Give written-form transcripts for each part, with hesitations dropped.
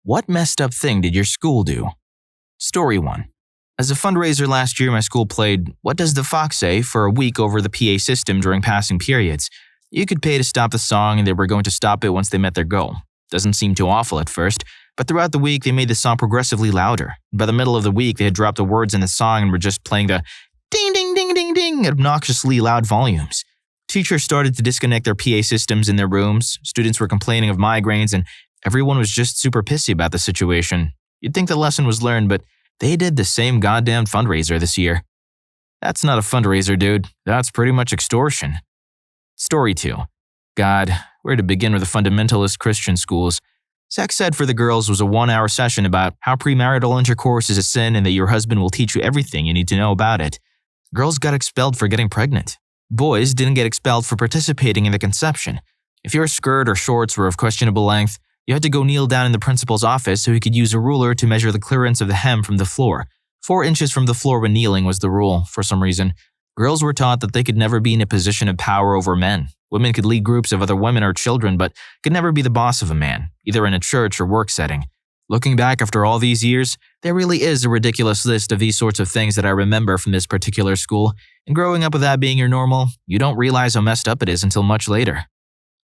What messed up thing did your school do? Story 1. As a fundraiser last year, my school played What Does the Fox Say for a week over the PA system during passing periods. You could pay to stop the song and they were going to stop it once they met their goal. Doesn't seem too awful at first, but throughout the week they made the song progressively louder. By the middle of the week, they had dropped the words in the song and were just playing the ding ding ding ding ding at obnoxiously loud volumes. Teachers started to disconnect their PA systems in their rooms, students were complaining of migraines, and everyone was just super pissy about the situation. You'd think the lesson was learned, but they did the same goddamn fundraiser this year. That's not a fundraiser, dude. That's pretty much extortion. Story 2. God, where to begin with the fundamentalist Christian schools? Sex ed for the girls was a 1-hour session about how premarital intercourse is a sin and that your husband will teach you everything you need to know about it. Girls got expelled for getting pregnant. Boys didn't get expelled for participating in the conception. If your skirt or shorts were of questionable length, you had to go kneel down in the principal's office so he could use a ruler to measure the clearance of the hem from the floor. 4 inches from the floor when kneeling was the rule, for some reason. Girls were taught that they could never be in a position of power over men. Women could lead groups of other women or children, but could never be the boss of a man, either in a church or work setting. Looking back after all these years, there really is a ridiculous list of these sorts of things that I remember from this particular school, and growing up with that being your normal, you don't realize how messed up it is until much later.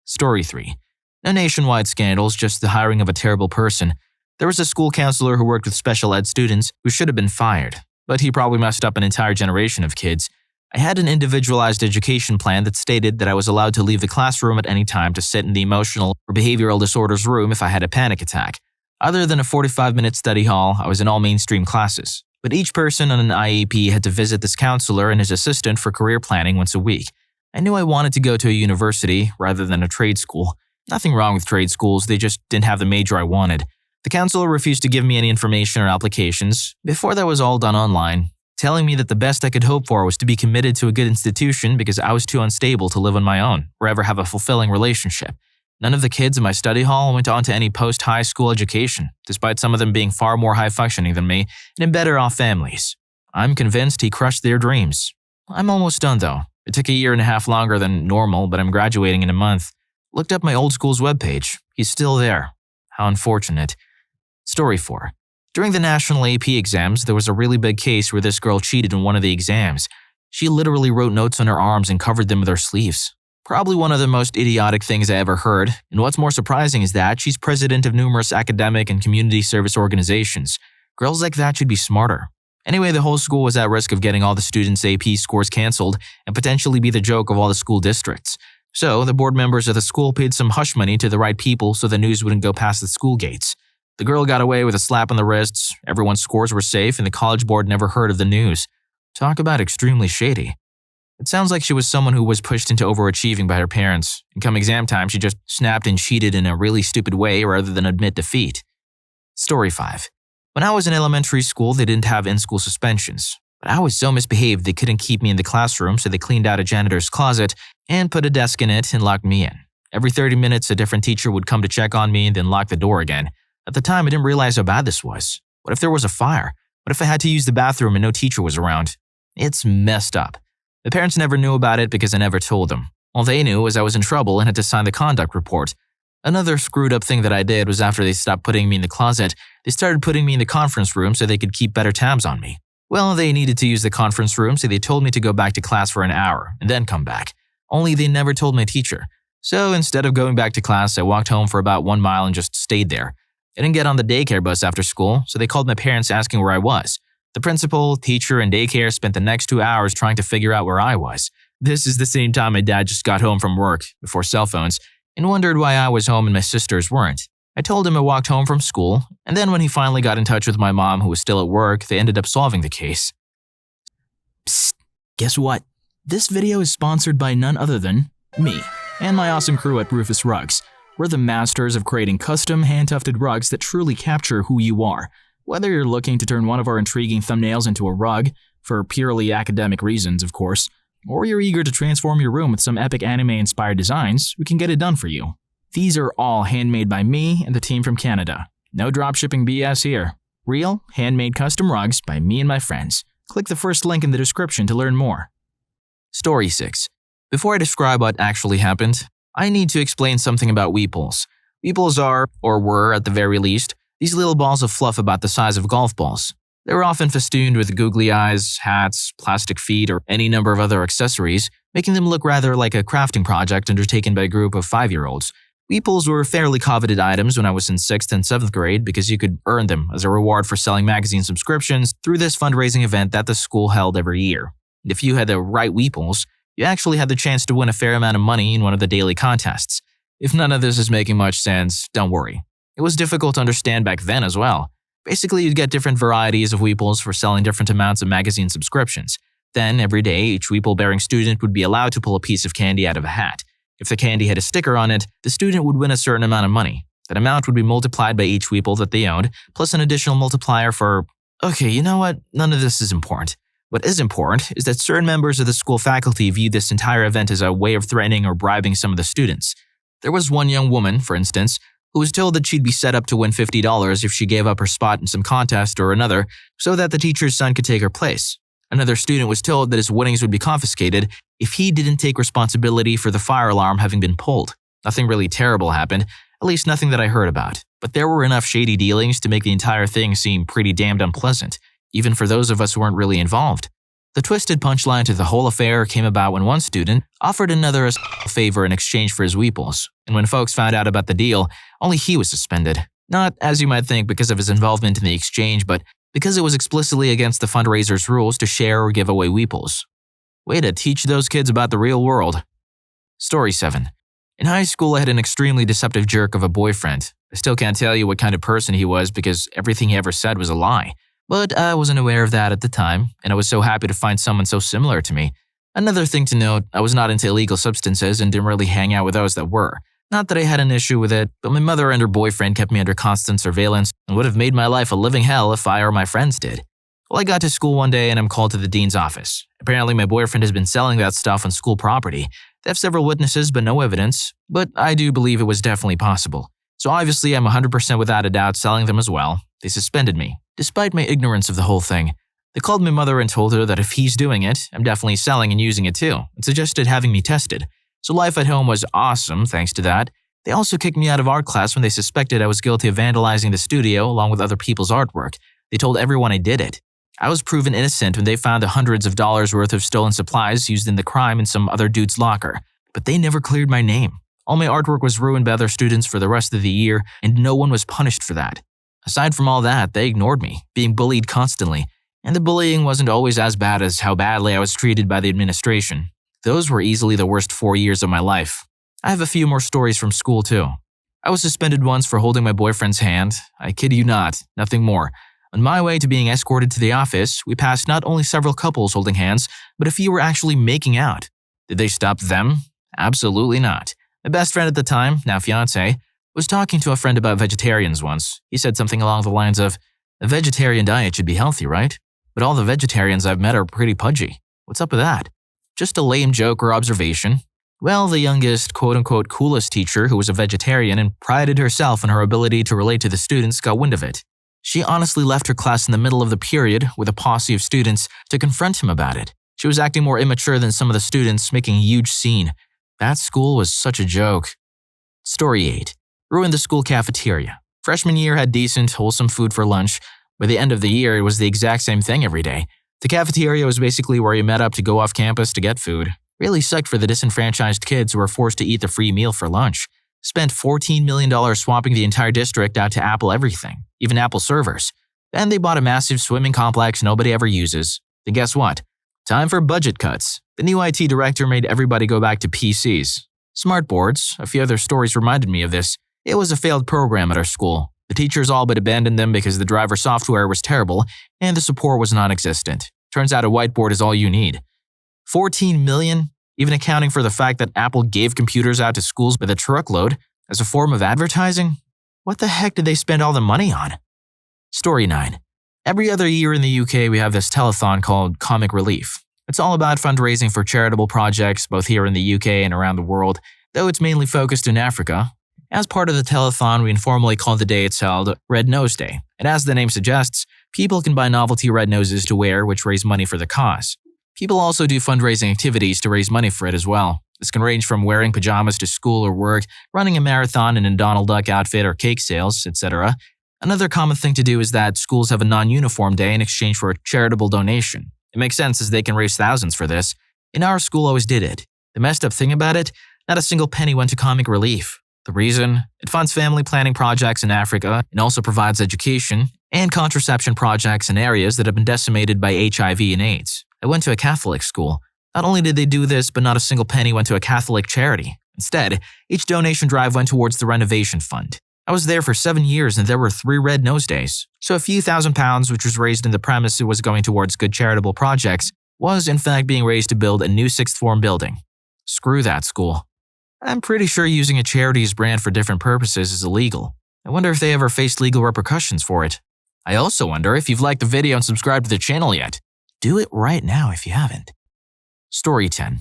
Story 3. No nationwide scandals, just the hiring of a terrible person. There was a school counselor who worked with special ed students who should have been fired, but he probably messed up an entire generation of kids. I had an individualized education plan that stated that I was allowed to leave the classroom at any time to sit in the emotional or behavioral disorders room if I had a panic attack. Other than a 45-minute study hall, I was in all mainstream classes. But each person on an IEP had to visit this counselor and his assistant for career planning once a week. I knew I wanted to go to a university rather than a trade school. Nothing wrong with trade schools, they just didn't have the major I wanted. The counselor refused to give me any information or applications before that was all done online, telling me that the best I could hope for was to be committed to a good institution because I was too unstable to live on my own or ever have a fulfilling relationship. None of the kids in my study hall went on to any post-high school education, despite some of them being far more high-functioning than me and in better-off families. I'm convinced he crushed their dreams. I'm almost done, though. It took a year and a half longer than normal, but I'm graduating in a month. Looked up my old school's webpage. He's still there. How unfortunate. Story 4. During the national AP exams, there was a really big case where this girl cheated in one of the exams. She literally wrote notes on her arms and covered them with her sleeves. Probably one of the most idiotic things I ever heard, and what's more surprising is that she's president of numerous academic and community service organizations. Girls like that should be smarter. Anyway, the whole school was at risk of getting all the students' AP scores canceled and potentially be the joke of all the school districts. So, the board members of the school paid some hush money to the right people so the news wouldn't go past the school gates. The girl got away with a slap on the wrists, everyone's scores were safe, and the college board never heard of the news. Talk about extremely shady. It sounds like she was someone who was pushed into overachieving by her parents, and come exam time she just snapped and cheated in a really stupid way rather than admit defeat. Story 5. When I was in elementary school, they didn't have in-school suspensions. But I was so misbehaved they couldn't keep me in the classroom, so they cleaned out a janitor's closet and put a desk in it and locked me in. Every 30 minutes, a different teacher would come to check on me and then lock the door again. At the time, I didn't realize how bad this was. What if there was a fire? What if I had to use the bathroom and no teacher was around? It's messed up. The parents never knew about it because I never told them. All they knew was I was in trouble and had to sign the conduct report. Another screwed up thing that I did was after they stopped putting me in the closet, they started putting me in the conference room so they could keep better tabs on me. Well, they needed to use the conference room, so they told me to go back to class for an hour and then come back. Only they never told my teacher. So instead of going back to class, I walked home for about 1 mile and just stayed there. I didn't get on the daycare bus after school, so they called my parents asking where I was. The principal, teacher, and daycare spent the next 2 hours trying to figure out where I was. This is the same time my dad just got home from work, before cell phones, and wondered why I was home and my sisters weren't. I told him I walked home from school, and then when he finally got in touch with my mom who was still at work, they ended up solving the case. Psst, guess what? This video is sponsored by none other than me and my awesome crew at Rufus Rugs. We're the masters of creating custom, hand-tufted rugs that truly capture who you are. Whether you're looking to turn one of our intriguing thumbnails into a rug, for purely academic reasons, of course, or you're eager to transform your room with some epic anime-inspired designs, we can get it done for you. These are all handmade by me and the team from Canada. No dropshipping BS here. Real, handmade custom rugs by me and my friends. Click the first link in the description to learn more. Story 6. Before I describe what actually happened, I need to explain something about weeples. Weeples are, or were at the very least, These little balls of fluff about the size of golf balls. They were often festooned with googly eyes, hats, plastic feet, or any number of other accessories, making them look rather like a crafting project undertaken by a group of 5-year-olds. Weeples were fairly coveted items when I was in 6th and 7th grade because you could earn them as a reward for selling magazine subscriptions through this fundraising event that the school held every year. And if you had the right Weeples, you actually had the chance to win a fair amount of money in one of the daily contests. If none of this is making much sense, don't worry. It was difficult to understand back then as well. Basically, you'd get different varieties of Weeples for selling different amounts of magazine subscriptions. Then, every day, each Weeple-bearing student would be allowed to pull a piece of candy out of a hat. If the candy had a sticker on it, the student would win a certain amount of money. That amount would be multiplied by each Weeple that they owned, plus an additional multiplier for… Okay, you know what? None of this is important. What is important is that certain members of the school faculty viewed this entire event as a way of threatening or bribing some of the students. There was one young woman, for instance, who was told that she'd be set up to win $50 if she gave up her spot in some contest or another so that the teacher's son could take her place. Another student was told that his winnings would be confiscated if he didn't take responsibility for the fire alarm having been pulled. Nothing really terrible happened, at least nothing that I heard about. But there were enough shady dealings to make the entire thing seem pretty damned unpleasant, even for those of us who weren't really involved. The twisted punchline to the whole affair came about when one student offered another a favor in exchange for his Weeples, and when folks found out about the deal, only he was suspended. Not, as you might think, because of his involvement in the exchange, but because it was explicitly against the fundraiser's rules to share or give away Weeples. Way to teach those kids about the real world. Story 7. In high school, I had an extremely deceptive jerk of a boyfriend. I still can't tell you what kind of person he was because everything he ever said was a lie. But I wasn't aware of that at the time, and I was so happy to find someone so similar to me. Another thing to note, I was not into illegal substances and didn't really hang out with those that were. Not that I had an issue with it, but my mother and her boyfriend kept me under constant surveillance and would have made my life a living hell if I or my friends did. Well, I got to school one day and I'm called to the dean's office. Apparently my boyfriend has been selling that stuff on school property. They have several witnesses but no evidence, but I do believe it was definitely possible. So obviously I'm 100% without a doubt selling them as well. They suspended me, despite my ignorance of the whole thing. They called my mother and told her that if he's doing it, I'm definitely selling and using it too, and suggested having me tested. So life at home was awesome thanks to that. They also kicked me out of art class when they suspected I was guilty of vandalizing the studio along with other people's artwork. They told everyone I did it. I was proven innocent when they found the hundreds of dollars worth of stolen supplies used in the crime in some other dude's locker. But they never cleared my name. All my artwork was ruined by other students for the rest of the year, and no one was punished for that. Aside from all that, they ignored me, being bullied constantly. And the bullying wasn't always as bad as how badly I was treated by the administration. Those were easily the worst 4 years of my life. I have a few more stories from school too. I was suspended once for holding my boyfriend's hand. I kid you not, nothing more. On my way to being escorted to the office, we passed not only several couples holding hands, but a few were actually making out. Did they stop them? Absolutely not. My best friend at the time, now fiancé, was talking to a friend about vegetarians once. He said something along the lines of, "A vegetarian diet should be healthy, right? But all the vegetarians I've met are pretty pudgy. What's up with that?" Just a lame joke or observation. Well, the youngest, quote-unquote coolest teacher who was a vegetarian and prided herself on her ability to relate to the students got wind of it. She honestly left her class in the middle of the period with a posse of students to confront him about it. She was acting more immature than some of the students, making a huge scene. That school was such a joke. Story 8. Ruined the school cafeteria. Freshman year had decent, wholesome food for lunch. By the end of the year, it was the exact same thing every day. The cafeteria was basically where you met up to go off campus to get food. Really sucked for the disenfranchised kids who were forced to eat the free meal for lunch. Spent $14 million swapping the entire district out to Apple everything, even Apple servers. Then they bought a massive swimming complex nobody ever uses. Then guess what? Time for budget cuts. The new IT director made everybody go back to PCs. Smartboards, a few other stories reminded me of this. It was a failed program at our school. The teachers all but abandoned them because the driver software was terrible and the support was non-existent. Turns out a whiteboard is all you need. $14 million, even accounting for the fact that Apple gave computers out to schools by the truckload as a form of advertising? What the heck did they spend all the money on? Story 9. Every other year in the UK, we have this telethon called Comic Relief. It's all about fundraising for charitable projects, both here in the UK and around the world, though it's mainly focused in Africa. As part of the telethon, we informally call the day it's held Red Nose Day, and as the name suggests, people can buy novelty red noses to wear which raise money for the cause. People also do fundraising activities to raise money for it as well. This can range from wearing pajamas to school or work, running a marathon in a Donald Duck outfit or cake sales, etc. Another common thing to do is that schools have a non-uniform day in exchange for a charitable donation. It makes sense as they can raise thousands for this. And our school always did it. The messed up thing about it, not a single penny went to comic relief. The reason? It funds family planning projects in Africa and also provides education and contraception projects in areas that have been decimated by HIV and AIDS. I went to a Catholic school. Not only did they do this, but not a single penny went to a Catholic charity. Instead, each donation drive went towards the renovation fund. I was there for 7 years and there were 3 red nose days. So a few £1,000s, which was raised in the premise it was going towards good charitable projects, was in fact being raised to build a new 6th form building. Screw that school. I'm pretty sure using a charity's brand for different purposes is illegal. I wonder if they ever faced legal repercussions for it. I also wonder if you've liked the video and subscribed to the channel yet. Do it right now if you haven't. Story 10.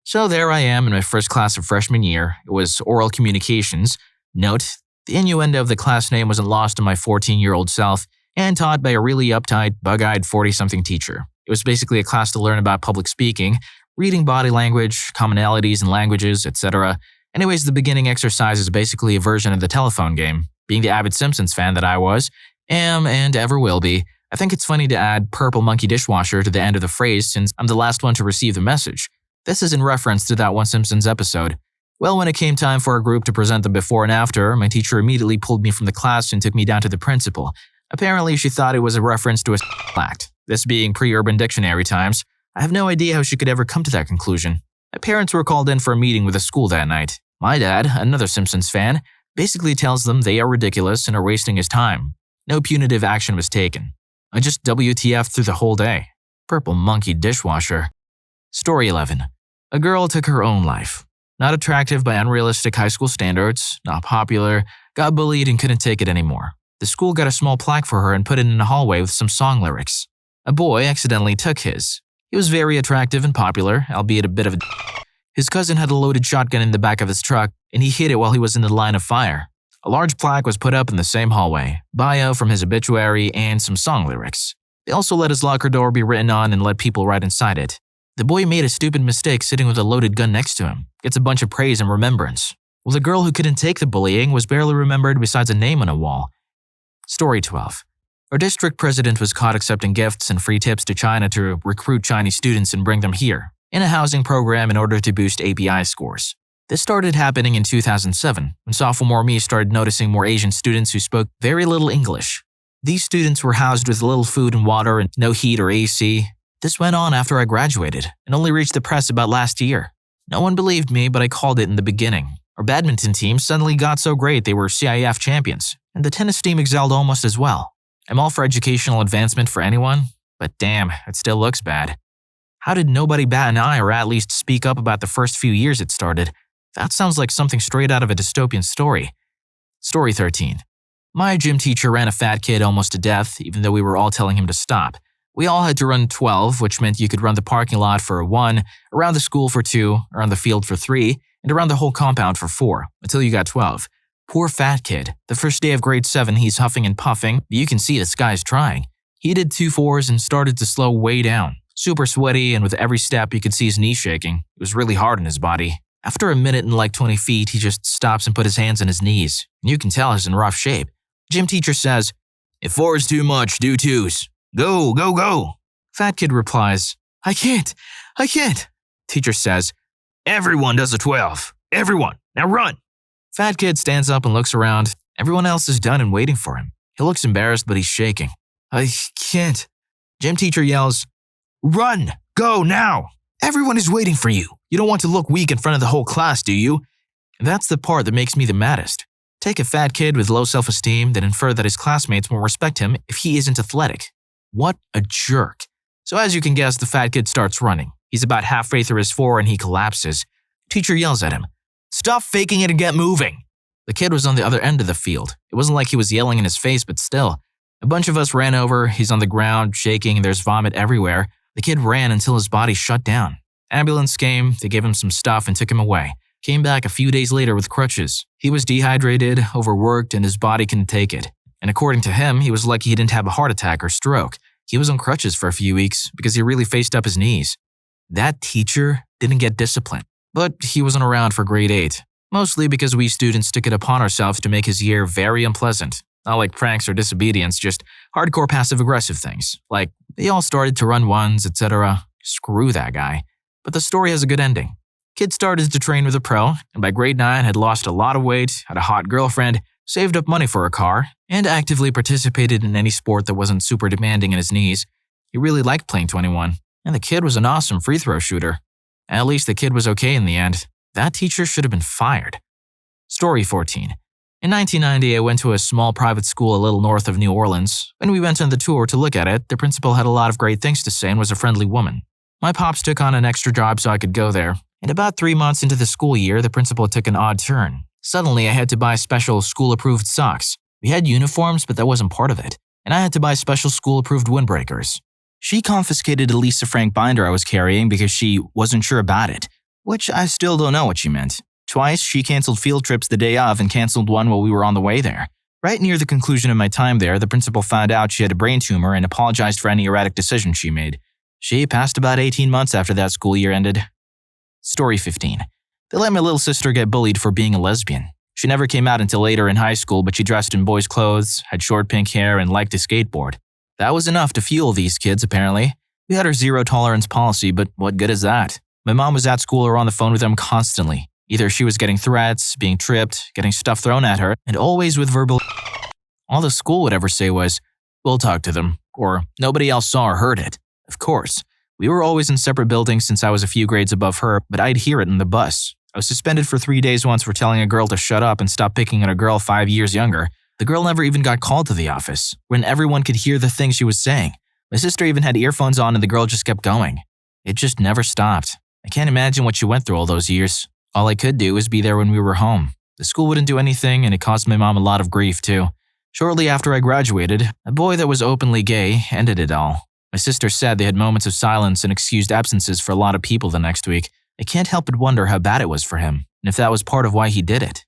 So there I am in my first class of freshman year. It was oral communications. Note, the innuendo of the class name wasn't lost on my 14-year-old self and taught by a really uptight, bug-eyed 40-something teacher. It was basically a class to learn about public speaking, reading body language, commonalities in languages, etc. Anyways, the beginning exercise is basically a version of the telephone game. Being the avid Simpsons fan that I was, am, and ever will be, I think it's funny to add purple monkey dishwasher to the end of the phrase since I'm the last one to receive the message. This is in reference to that one Simpsons episode. Well, when it came time for our group to present the before and after, my teacher immediately pulled me from the class and took me down to the principal. Apparently, she thought it was a reference to a act. This being pre-Urban Dictionary times, I have no idea how she could ever come to that conclusion. My parents were called in for a meeting with the school that night. My dad, another Simpsons fan, basically tells them they are ridiculous and are wasting his time. No punitive action was taken. I just WTF through the whole day. Purple monkey dishwasher. Story 11. A girl took her own life. Not attractive by unrealistic high school standards, not popular, got bullied and couldn't take it anymore. The school got a small plaque for her and put it in the hallway with some song lyrics. A boy accidentally took his. He was very attractive and popular, albeit a bit of a His cousin had a loaded shotgun in the back of his truck, and he hid it while he was in the line of fire. A large plaque was put up in the same hallway, bio from his obituary, and some song lyrics. They also let his locker door be written on and let people right inside it. The boy made a stupid mistake sitting with a loaded gun next to him, gets a bunch of praise and remembrance. Well, the girl who couldn't take the bullying was barely remembered besides a name on a wall. Story 12. Our district president was caught accepting gifts and free tips to China to recruit Chinese students and bring them here, in a housing program in order to boost API scores. This started happening in 2007, when sophomore me started noticing more Asian students who spoke very little English. These students were housed with little food and water and no heat or AC. This went on after I graduated and only reached the press about last year. No one believed me, but I called it in the beginning. Our badminton team suddenly got so great they were CIF champions, and the tennis team excelled almost as well. I'm all for educational advancement for anyone, but damn, it still looks bad. How did nobody bat an eye or at least speak up about the first few years it started? That sounds like something straight out of a dystopian story. Story 13. My gym teacher ran a fat kid almost to death, even though we were all telling him to stop. We all had to run 12, which meant you could run the parking lot for 1, around the school for 2, around the field for 3, and around the whole compound for 4, until you got 12. Poor fat kid. The first day of grade 7, he's huffing and puffing, but you can see this guy's trying. He did 2 4s and started to slow way down. Super sweaty, and with every step you could see his knees shaking. It was really hard on his body. After a minute and like 20 feet, he just stops and put his hands on his knees. You can tell he's in rough shape. Gym teacher says, "If 4 is too much, do 2s. Go, go, go." Fat kid replies, I can't. Teacher says, "Everyone does a 12. Everyone, now run." Fat kid stands up and looks around. Everyone else is done and waiting for him. He looks embarrassed, but he's shaking. I can't. Gym teacher yells, "Run! Go now! Everyone is waiting for you. You don't want to look weak in front of the whole class, do you?" And that's the part that makes me the maddest. Take a fat kid with low self-esteem, then infer that his classmates won't respect him if he isn't athletic. What a jerk. So as you can guess, the fat kid starts running. He's about halfway through his 4 and he collapses. Teacher yells at him, "Stop faking it and get moving." The kid was on the other end of the field. It wasn't like he was yelling in his face, but still. A bunch of us ran over, he's on the ground, shaking, and there's vomit everywhere. The kid ran until his body shut down. Ambulance came, they gave him some stuff and took him away. Came back a few days later with crutches. He was dehydrated, overworked, and his body couldn't take it. And according to him, he was lucky he didn't have a heart attack or stroke. He was on crutches for a few weeks because he really faced up his knees. That teacher didn't get disciplined, but he wasn't around for grade 8. Mostly because we students took it upon ourselves to make his year very unpleasant. Not like pranks or disobedience, just hardcore passive-aggressive things. Like, they all started to run ones, etc. Screw that guy. But the story has a good ending. Kid started to train with a pro, and by grade 9 had lost a lot of weight, had a hot girlfriend, saved up money for a car, and actively participated in any sport that wasn't super demanding in his knees. He really liked playing 21, and the kid was an awesome free throw shooter. At least the kid was okay in the end. That teacher should have been fired. Story 14. In 1990, I went to a small private school a little north of New Orleans. When we went on the tour to look at it, the principal had a lot of great things to say and was a friendly woman. My pops took on an extra job so I could go there, and about 3 months into the school year, the principal took an odd turn. Suddenly, I had to buy special school-approved socks. We had uniforms, but that wasn't part of it, and I had to buy special school-approved windbreakers. She confiscated a Lisa Frank binder I was carrying because she wasn't sure about it, which I still don't know what she meant. Twice, she canceled field trips the day of and canceled one while we were on the way there. Right near the conclusion of my time there, the principal found out she had a brain tumor and apologized for any erratic decisions she made. She passed about 18 months after that school year ended. Story 15. They let my little sister get bullied for being a lesbian. She never came out until later in high school, but she dressed in boys' clothes, had short pink hair, and liked to skateboard. That was enough to fuel these kids, apparently. We had our zero-tolerance policy, but what good is that? My mom was at school or on the phone with them constantly. Either she was getting threats, being tripped, getting stuff thrown at her, and always with verbal. All the school would ever say was, "We'll talk to them," or "Nobody else saw or heard it." Of course. We were always in separate buildings since I was a few grades above her, but I'd hear it in the bus. I was suspended for 3 days once for telling a girl to shut up and stop picking on a girl 5 years younger. The girl never even got called to the office, when everyone could hear the things she was saying. My sister even had earphones on and the girl just kept going. It just never stopped. I can't imagine what she went through all those years. All I could do was be there when we were home. The school wouldn't do anything, and it caused my mom a lot of grief, too. Shortly after I graduated, a boy that was openly gay ended it all. My sister said they had moments of silence and excused absences for a lot of people the next week. I can't help but wonder how bad it was for him, and if that was part of why he did it.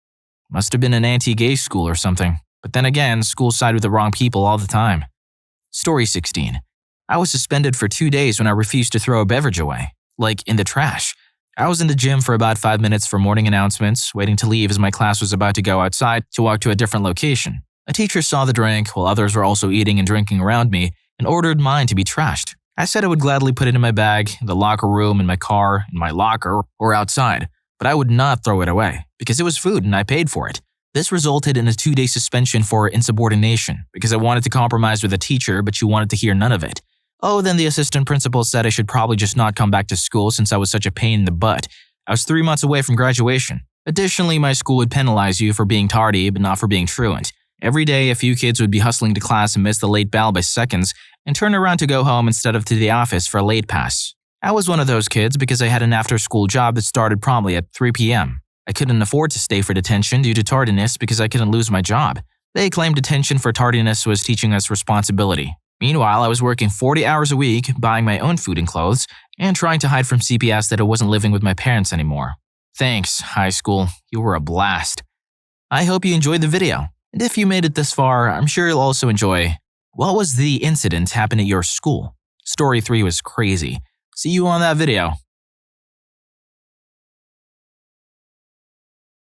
Must have been an anti-gay school or something. But then again, schools side with the wrong people all the time. Story 16. I was suspended for 2 days when I refused to throw a beverage away, like in the trash. I was in the gym for about 5 minutes for morning announcements, waiting to leave as my class was about to go outside to walk to a different location. A teacher saw the drink, while others were also eating and drinking around me, and ordered mine to be trashed. I said I would gladly put it in my bag, in the locker room, in my car, in my locker, or outside, but I would not throw it away, because it was food and I paid for it. This resulted in a 2-day suspension for insubordination, because I wanted to compromise with the teacher, but she wanted to hear none of it. Oh, then the assistant principal said I should probably just not come back to school since I was such a pain in the butt. I was 3 months away from graduation. Additionally, my school would penalize you for being tardy, but not for being truant. Every day, a few kids would be hustling to class and miss the late bell by seconds and turn around to go home instead of to the office for a late pass. I was one of those kids because I had an after-school job that started promptly at 3 p.m. I couldn't afford to stay for detention due to tardiness because I couldn't lose my job. They claimed detention for tardiness was teaching us responsibility. Meanwhile, I was working 40 hours a week, buying my own food and clothes, and trying to hide from CPS that I wasn't living with my parents anymore. Thanks, high school. You were a blast. I hope you enjoyed the video. And if you made it this far, I'm sure you'll also enjoy what was the incident happen at your school. Story 3 was crazy. See you on that video.